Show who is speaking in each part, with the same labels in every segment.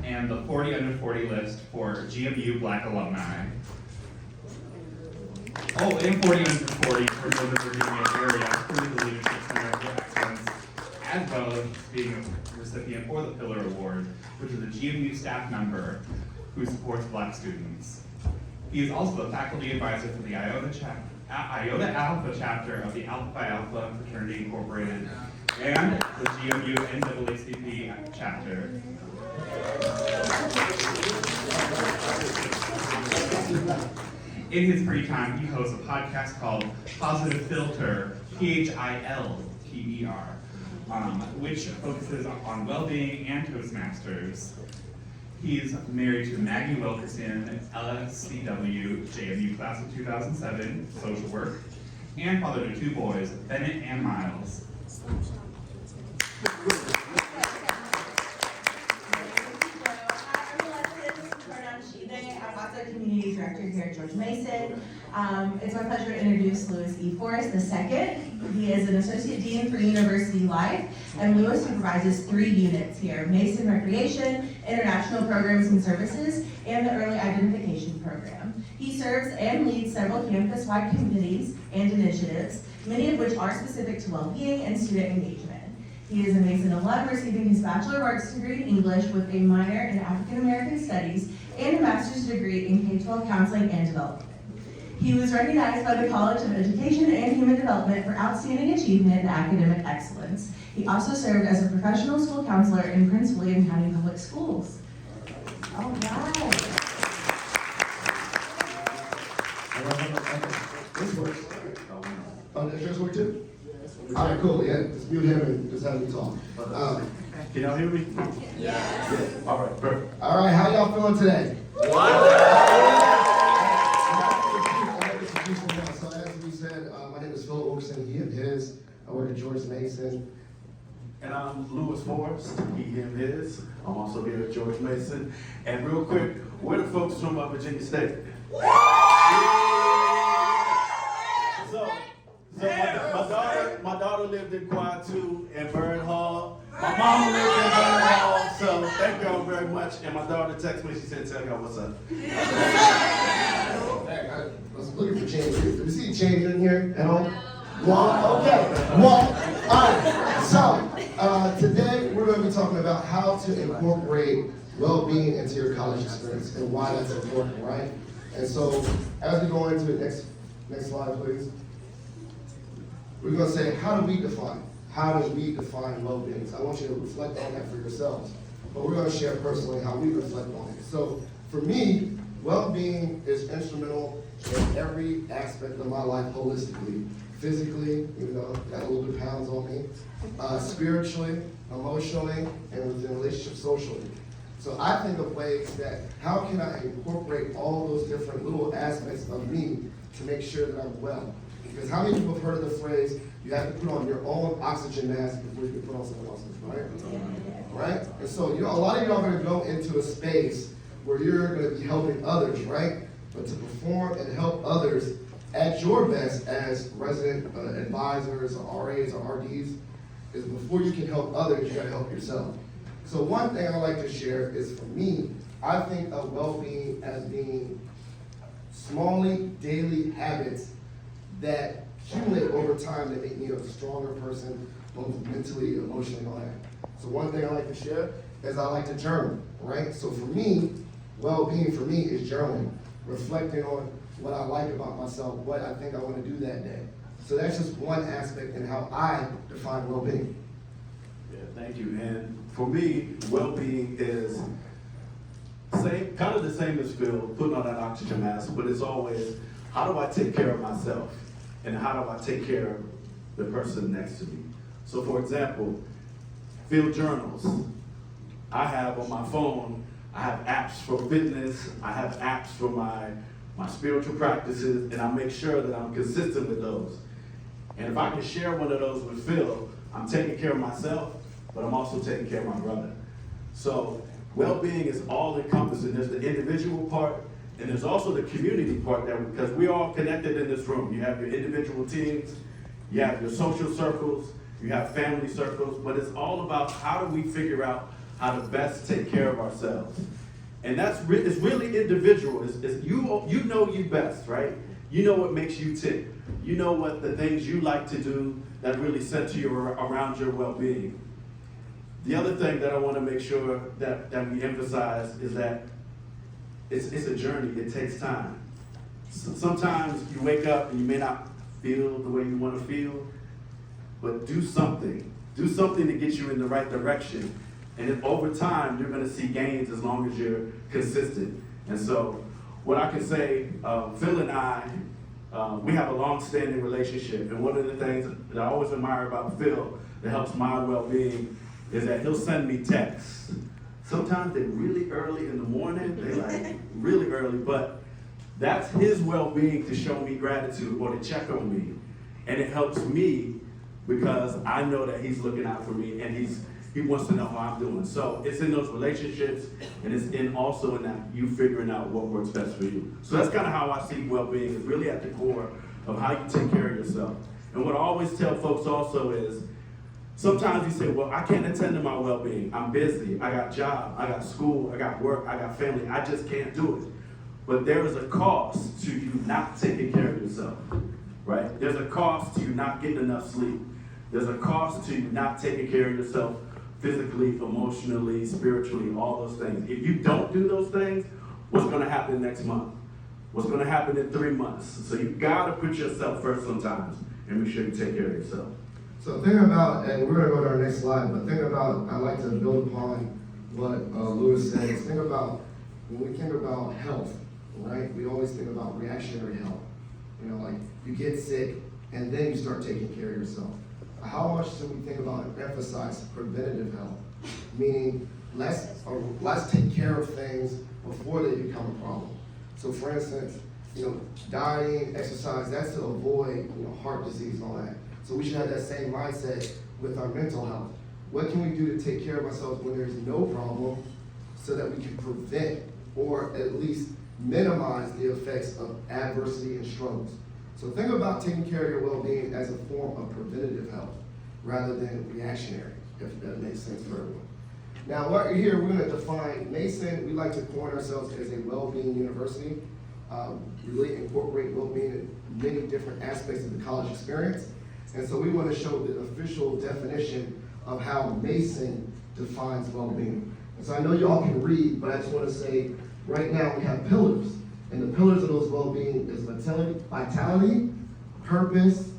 Speaker 1: and the 40 under 40 list for GMU Black alumni. Oh, and 40 under 40 for the Virginia area through the Leadership Center of Excellence, as well as being a recipient for the Pillar Award, which is a GMU staff member who supports Black students. He is also the faculty advisor for the Iota Alpha chapter of the Alpha Phi Alpha Fraternity Incorporated and the GMU NAACP chapter. In his free time, he hosts a podcast called Positive Filter, PHILTER, which focuses on well-being and Toastmasters. He's married to Maggie Wilkerson, LSCW, JMU class of 2007, social work, and father to 2 boys, Bennett and Miles.
Speaker 2: I'm also Community Director here at George Mason. It's my pleasure to introduce Lewis E. Forrest II. He is an Associate Dean for University Life, and Lewis supervises 3 units here: Mason Recreation, International Programs and Services, and the Early Identification Program. He serves and leads several campus-wide committees and initiatives, many of which are specific to well-being and student engagement. He is a Mason alum, receiving his Bachelor of Arts degree in English with a minor in African American Studies and a master's degree in K-12 Counseling and Development. He was recognized by the College of Education and Human Development for outstanding achievement in academic excellence. He also served as a professional school counselor in Prince William County Public Schools. All right.
Speaker 3: This works. Oh, does yours work too? All right, cool. Yeah, just mute him and just have me talk.
Speaker 4: Can y'all hear me?
Speaker 2: Yes.
Speaker 4: Yeah. All right, perfect.
Speaker 3: All right, how y'all feeling today? So as we said, my name is Philip Wilkerson, he and his. I work at George Mason.
Speaker 4: And I'm Lewis Forrest, he, him, his. I'm also here at George Mason. And real quick, where the folks from Virginia State? So my daughter lived in Quad 2 and Bird Hall. My mama lived in Bird Hall, so thank y'all very much. And my daughter texted me, she said, tell y'all what's up.
Speaker 3: Hey, I was looking for change here. Did you see change in here at all? One? Okay. One. All right. So, today we're going to be talking about how to incorporate well-being into your college experience and why that's important, right? And so, as we go into it, next slide, please. We're going to say, how do we define well-being? So I want you to reflect on that for yourselves. But we're going to share personally how we reflect on it. So for me, well-being is instrumental in every aspect of my life holistically. Physically, even though I've got a little bit of pounds on me, spiritually, emotionally, and within relationships, socially. So I think of ways that how can I incorporate all those different little aspects of me to make sure that I'm well. Because how many people have heard of the phrase, you have to put on your own oxygen mask before you can put on someone else's, right? Right? And so, a lot of you are going to go into a space where you're going to be helping others, right? But to perform and help others at your best as resident advisors or RAs or RDs is before you can help others, you got to help yourself. So one thing I like to share is for me, I think of well-being as being small daily habits that accumulate over time that make me a stronger person, both mentally, emotionally, and all that. So one thing I like to share is I like to journal, right? So for me, well-being for me is journaling, reflecting on what I like about myself, what I think I want to do that day. So that's just one aspect in how I define well-being.
Speaker 4: Yeah, thank you. And for me, well-being is kind of the same as Phil, putting on that oxygen mask, but it's always, how do I take care of myself? And how do I take care of the person next to me? So for example, Phil journals. I have on my phone, I have apps for fitness, I have apps for my spiritual practices, and I make sure that I'm consistent with those. And if I can share one of those with Phil, I'm taking care of myself, but I'm also taking care of my brother. So well-being is all encompassing. There's the individual part, and there's also the community part, because we're all connected in this room. You have your individual teams, you have your social circles, you have family circles, but it's all about how do we figure out how to best take care of ourselves. And it's really individual. You know you best, right? You know what makes you tick. You know what the things you like to do that really center you around your well-being. The other thing that I want to make sure that we emphasize is that it's a journey. It takes time. Sometimes you wake up and you may not feel the way you want to feel, but do something. Do something to get you in the right direction. And then over time, you're going to see gains as long as you're consistent. And so what I can say, Phil and I, we have a long-standing relationship. And one of the things that I always admire about Phil that helps my well-being is that he'll send me texts. Sometimes they're really early in the morning. They're like really early, but that's his well-being to show me gratitude or to check on me. And it helps me because I know that he's looking out for me and he wants to know how I'm doing. So it's in those relationships, and it's also in that you figuring out what works best for you. So that's kind of how I see well-being, is really at the core of how you take care of yourself. And what I always tell folks also is, sometimes you say, well, I can't attend to my well-being. I'm busy. I got job. I got school. I got work. I got family. I just can't do it. But there is a cost to you not taking care of yourself, right? There's a cost to you not getting enough sleep. There's a cost to you not taking care of yourself physically, emotionally, spiritually, all those things. If you don't do those things, what's going to happen next month? What's going to happen in 3 months? So you got to put yourself first sometimes and make sure you take care of yourself.
Speaker 3: So think about, and we're going to go to our next slide, but think about, I like to build upon what Lewis said. Think about, when we think about health, right? We always think about reactionary health. You know, like you get sick and then you start taking care of yourself. How much do we think about and emphasize preventative health? Meaning, let's take care of things before they become a problem. So for instance, you know, dieting, exercise, that's to avoid, you know, heart disease and all that. So we should have that same mindset with our mental health. What can we do to take care of ourselves when there's no problem so that we can prevent or at least minimize the effects of adversity and struggles? So think about taking care of your well-being as a form of preventative health rather than reactionary, if that makes sense for everyone. Now, while you're here, we're going to define Mason. We like to coin ourselves as a well-being university. We really incorporate well-being in many different aspects of the college experience. And so we want to show the official definition of how Mason defines well-being. And so I know you all can read, but I just want to say right now we have pillars. And the pillars of those well-being is vitality, purpose,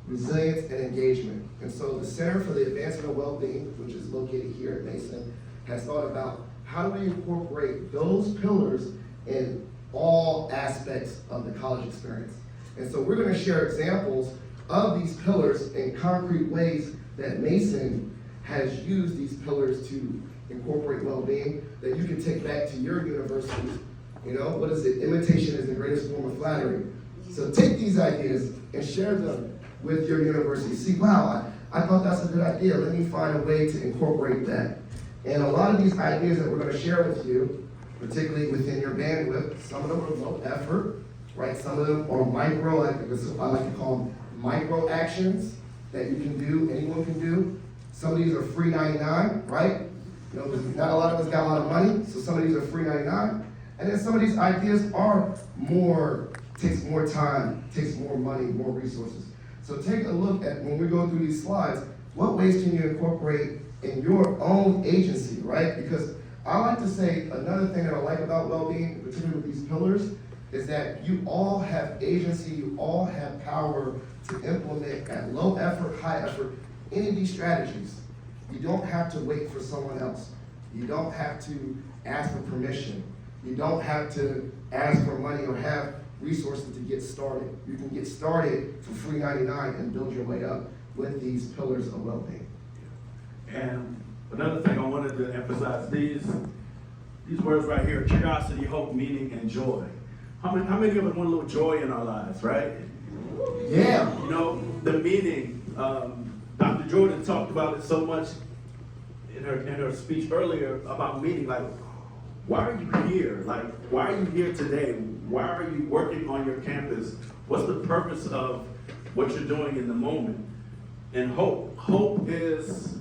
Speaker 3: resilience, and engagement. And so the Center for the Advancement of Well-being, which is located here at Mason, has thought about how do we incorporate those pillars in all aspects of the college experience. And so we're going to share examples of these pillars in concrete ways that Mason has used these pillars to incorporate well-being that you can take back to your universities. You know, what is it? Imitation is the greatest form of flattery. So take these ideas and share them with your university. See, wow, I thought that's a good idea. Let me find a way to incorporate that. And a lot of these ideas that we're going to share with you, particularly within your bandwidth, some of them are low effort, right? Some of them are micro, I like to call them micro actions that you can do, anyone can do. Some of these are free 99, right? You know, not a lot of us got a lot of money, so some of these are free 99. And then some of these ideas are takes more time, takes more money, more resources. So take a look at, when we go through these slides, what ways can you incorporate in your own agency, right? Because I like to say another thing that I like about well-being, particularly with these pillars, is that you all have agency, you all have power to implement at low effort, high effort, any of these strategies. You don't have to wait for someone else. You don't have to ask for permission. You don't have to ask for money or have resources to get started. You can get started for free 99 and build your way up with these pillars of well-being.
Speaker 4: And another thing I wanted to emphasize, these words right here, curiosity, hope, meaning, and joy. How many of us want a little joy in our lives, right?
Speaker 3: Yeah.
Speaker 4: You know, the meaning, Dr. Jordan talked about it so much in her speech earlier about meaning, like, why are you here? Like, why are you here today? Why are you working on your campus? What's the purpose of what you're doing in the moment? And hope is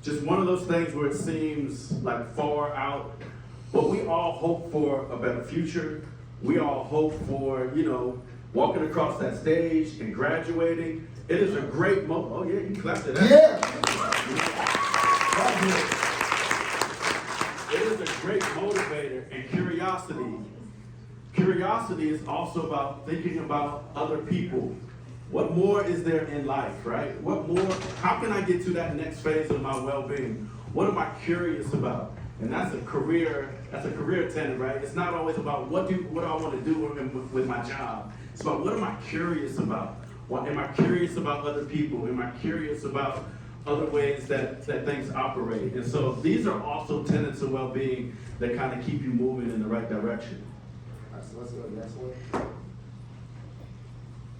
Speaker 4: just one of those things where it seems like far out, but we all hope for a better future. We all hope for, walking across that stage and graduating. It is a great moment. Oh yeah, you clapped it up. It is a great motivator, and curiosity. Curiosity is also about thinking about other people. What more is there in life, right? What more, how can I get to that next phase of my well-being? What am I curious about? And that's a career tenet, right? It's not always about what do I want to do with my job. It's about what am I curious about? What am I curious about other people? Am I curious about other ways that things operate? And so these are also tenets of well-being that kind of keep you moving in the right direction.
Speaker 3: All right, so let's go to the next one.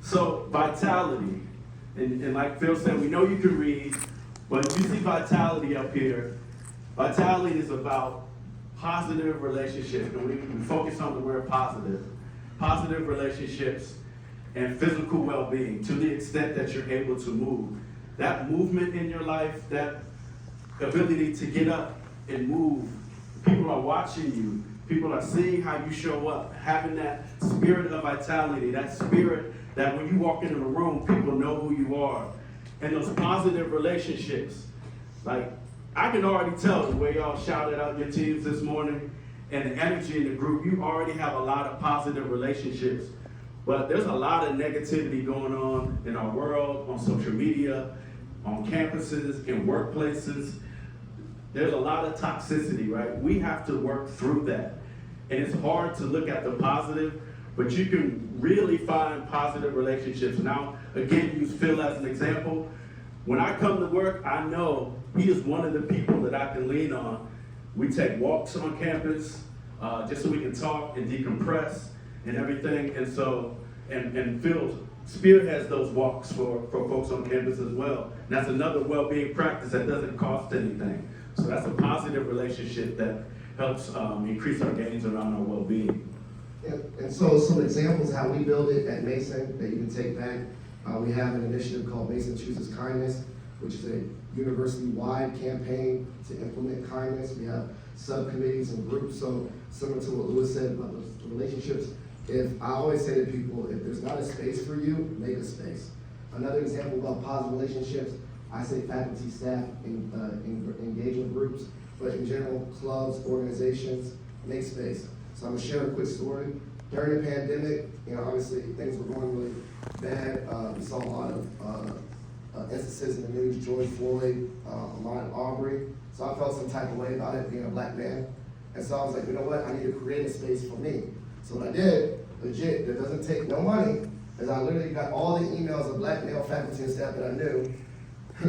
Speaker 4: So vitality, and like Phil said, we know you can read, but you see vitality up here. Vitality is about positive relationships, and we focus on the word positive. Positive relationships and physical well-being to the extent that you're able to move. That movement in your life, that ability to get up and move, people are watching you. People are seeing how you show up, having that spirit of vitality, that spirit that when you walk into the room, people know who you are. And those positive relationships, like I can already tell the way y'all shouted out your teams this morning and the energy in the group, you already have a lot of positive relationships. But there's a lot of negativity going on in our world, on social media, on campuses, in workplaces. There's a lot of toxicity, right? We have to work through that. And it's hard to look at the positive, but you can really find positive relationships. Now, again, use Phil as an example. When I come to work, I know he is one of the people that I can lean on. We take walks on campus just so we can talk and decompress and everything. And so, and Phil spearheads those walks for folks on campus as well. And that's another well-being practice that doesn't cost anything. So that's a positive relationship that helps increase our gains around our well-being.
Speaker 3: And so some examples of how we build it at Mason that you can take back. We have an initiative called Mason Chooses Kindness, which is a university-wide campaign to implement kindness. We have subcommittees and groups. So similar to what Lewis said about those relationships, I always say to people, if there's not a space for you, make a space. Another example about positive relationships, I say faculty, staff, engagement groups, but in general, clubs, organizations, make space. So I'm gonna share a quick story. During the pandemic, obviously things were going really bad. We saw a lot of instances in the news, George Floyd, Ahmaud Arbery. So I felt some type of way about it being a black man. And so I was like, you know what, I need to create a space for me. So what I did, legit, that doesn't take no money, is I literally got all the emails of black male faculty and staff that I knew,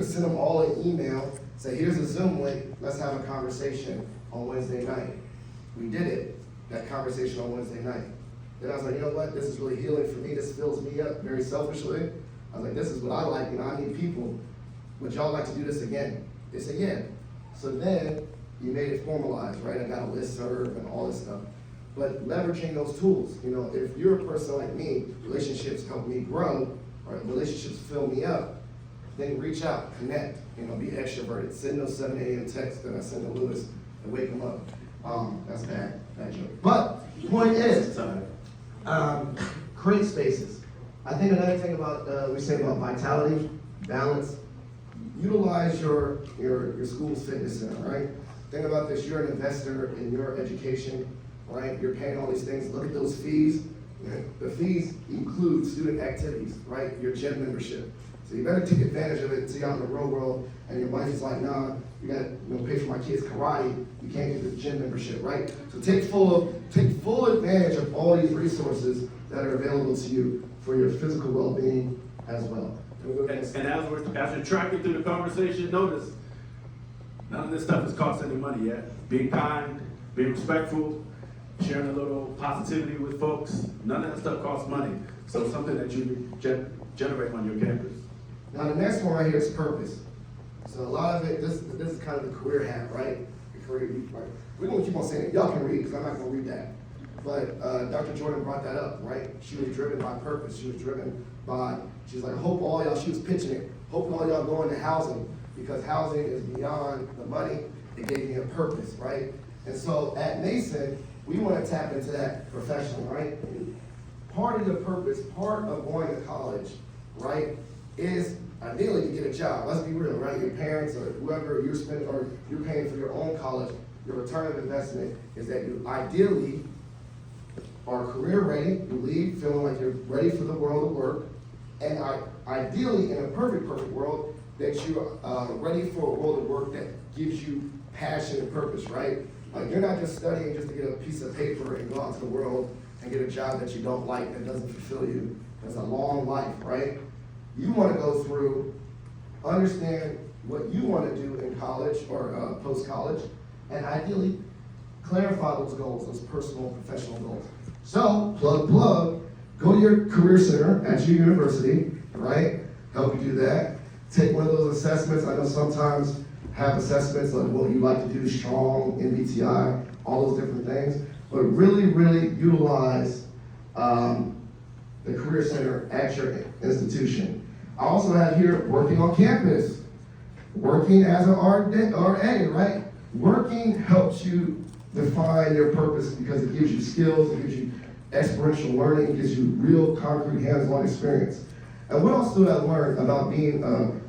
Speaker 3: sent them all an email, say, here's a Zoom link, let's have a conversation on Wednesday night. We did it, that conversation on Wednesday night. Then I was like, you know what, this is really healing for me, this fills me up very selfishly. I was like, this is what I like, I need people. Would y'all like to do this again? They said, yeah. So then, you made it formalized, right? I got a listserv and all this stuff. But leveraging those tools, if you're a person like me, relationships help me grow, or relationships fill me up, then reach out, connect, be extroverted. Send those 7 a.m. texts that I send to Lewis and wake him up. That's bad joke. But the point is, create spaces. I think another thing about, we say about vitality, balance, utilize your school's fitness center, right? Think about this, you're an investor in your education, right? You're paying all these things, look at those fees. The fees include student activities, right? Your gym membership. So you better take advantage of it until you're out in the real world and your wife is like, nah, you gotta pay for my kids' karate, you can't get the gym membership, right? So take full advantage of all these resources that are available to you for your physical well-being as well.
Speaker 4: And as you're tracking through the conversation, notice none of this stuff has cost any money yet. Being kind, being respectful, sharing a little positivity with folks, none of that stuff costs money. So it's something that you generate on your campus.
Speaker 3: Now the next one right here is purpose. So a lot of it, this is kind of the career hat, right? The career, right? We're gonna keep on saying it. Y'all can read, because I'm not gonna read that. But Dr. Jordan brought that up, right? She was driven by purpose. She was driven by, she's like, hope all y'all, she was pitching it. Hope all y'all go into housing. because housing is beyond the money. It gave me a purpose, right? And so at Mason, we want to tap into that professionally, right? Part of the purpose, part of going to college, right, is ideally to get a job. Let's be real, right? Your parents or whoever you're spending, or you're paying for your own college, your return of investment is that you ideally are career ready, you leave feeling like you're ready for the world of work, and ideally, in a perfect world, that you're ready for a world of work that gives you passion and purpose, right? Like you're not just studying just to get a piece of paper and go out to the world and get a job that you don't like, that doesn't fulfill you. That's a long life, right? You want to go through, understand what you want to do in college or post-college, and ideally clarify those goals, those personal, professional goals. So, plug, go to your career center at your university, right? Help you do that. Take one of those assessments. I know sometimes have assessments like what you like to do, strong, MBTI, all those different things. But really utilize the Career Center at your institution. I also have here working on campus, working as an RA, right? Working helps you define your purpose because it gives you skills, it gives you experiential learning, it gives you real concrete hands-on experience. And what else do I learn about being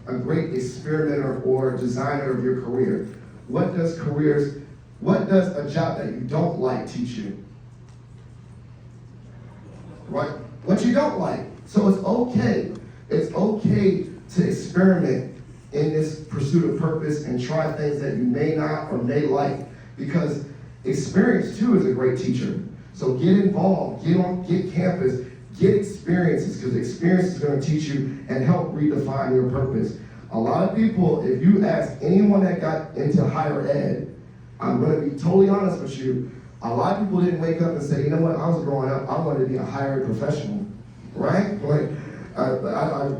Speaker 3: a great experimenter or designer of your career? What does a job that you don't like teach you? Right? What you don't like. So it's okay to experiment in this pursuit of purpose and try things that you may not or may like, because experience too is a great teacher. So get involved, get campus, get experiences, because experience is going to teach you and help redefine your purpose. A lot of people, if you ask anyone that got into higher ed, I'm going to be totally honest with you, a lot of people didn't wake up and say, you know what, I was growing up, I wanted to be a higher ed professional, right? Like,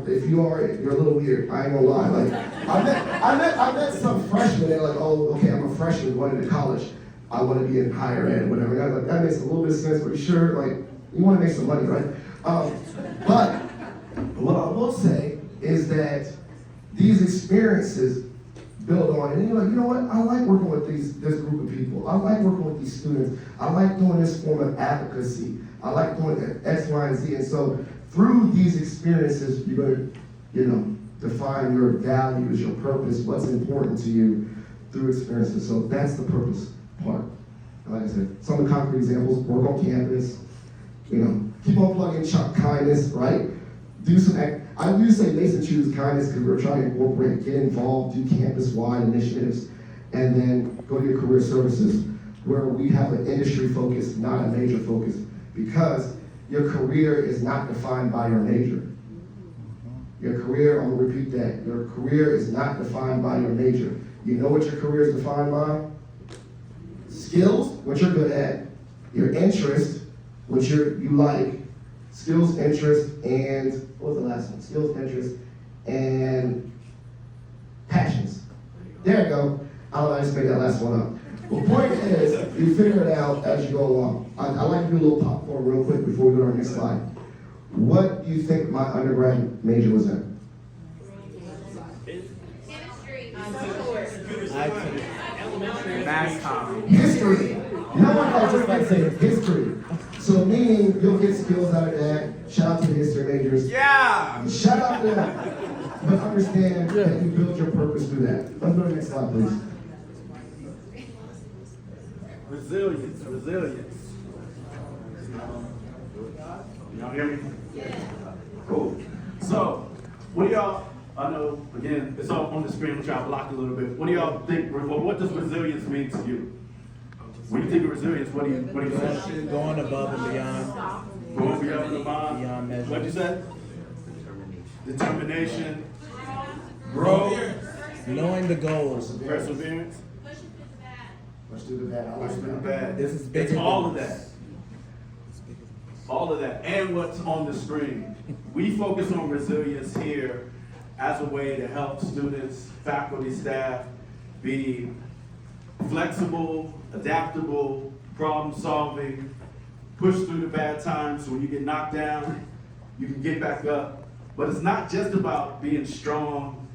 Speaker 3: if you are, you're a little weird, I ain't gonna lie. Like, I met some freshmen, they're like, oh, okay, I'm a freshman going to college, I want to be in higher ed, whatever. And I was like, that makes a little bit of sense, but you sure, like, you want to make some money, right? But what I will say is that these experiences build on it. And you're like, you know what? I like working with this group of people. I like working with these students. I like doing this form of advocacy. I like doing X, Y, and Z. And so through these experiences, you're going to, define your values, your purpose, what's important to you through experiences. So that's the purpose part. Like I said, some of the concrete examples: work on campus. Keep on plugging kindness, right? Do some. I usually say Mason choose kindness because we're trying to incorporate, get involved, do campus-wide initiatives, and then go to your career services, where we have an industry focus, not a major focus, because your career is not defined by your major. Your career, I'm gonna repeat that, your career is not defined by your major. You know what your career is defined by? Skills, what you're good at, your interest, what you like, skills, interest, and what was the last one? Skills, interest, and passions. There you go. I don't know, I just made that last one up. The point is, you figure it out as you go along. I like to do a little popcorn real quick before we go to our next slide. What do you think my undergrad major was in?
Speaker 5: Chemistry.
Speaker 1: Mass comm.
Speaker 3: History. No one else just like saying history. So meaning you'll get skills out of that. Shout out to the history majors.
Speaker 1: Yeah!
Speaker 3: Shout out to them. But understand that you build your purpose through that. Let's go to the next slide, please.
Speaker 4: Resilience. Y'all hear me? Yeah. Cool. So, what do y'all, I know, again, it's all on the screen, which I'll block a little bit. What do y'all think, what does resilience mean to you? When you think of resilience, what do you say?
Speaker 6: Going above and beyond.
Speaker 4: Going beyond the bond?
Speaker 6: Beyond measure.
Speaker 4: What'd you say? Determination. Growth.
Speaker 6: Knowing the goals.
Speaker 4: Perseverance.
Speaker 3: Let's do the bad. I like
Speaker 4: Pushing the
Speaker 3: that.
Speaker 4: bad.
Speaker 6: This is bigger
Speaker 4: It's all of
Speaker 6: than
Speaker 4: that.
Speaker 6: this.
Speaker 4: All of that, and what's on the screen. We focus on resilience here as a way to help students, faculty, staff be flexible, adaptable, problem solving, push through the bad times. So when you get knocked down, you can get back up. But it's not just about being strong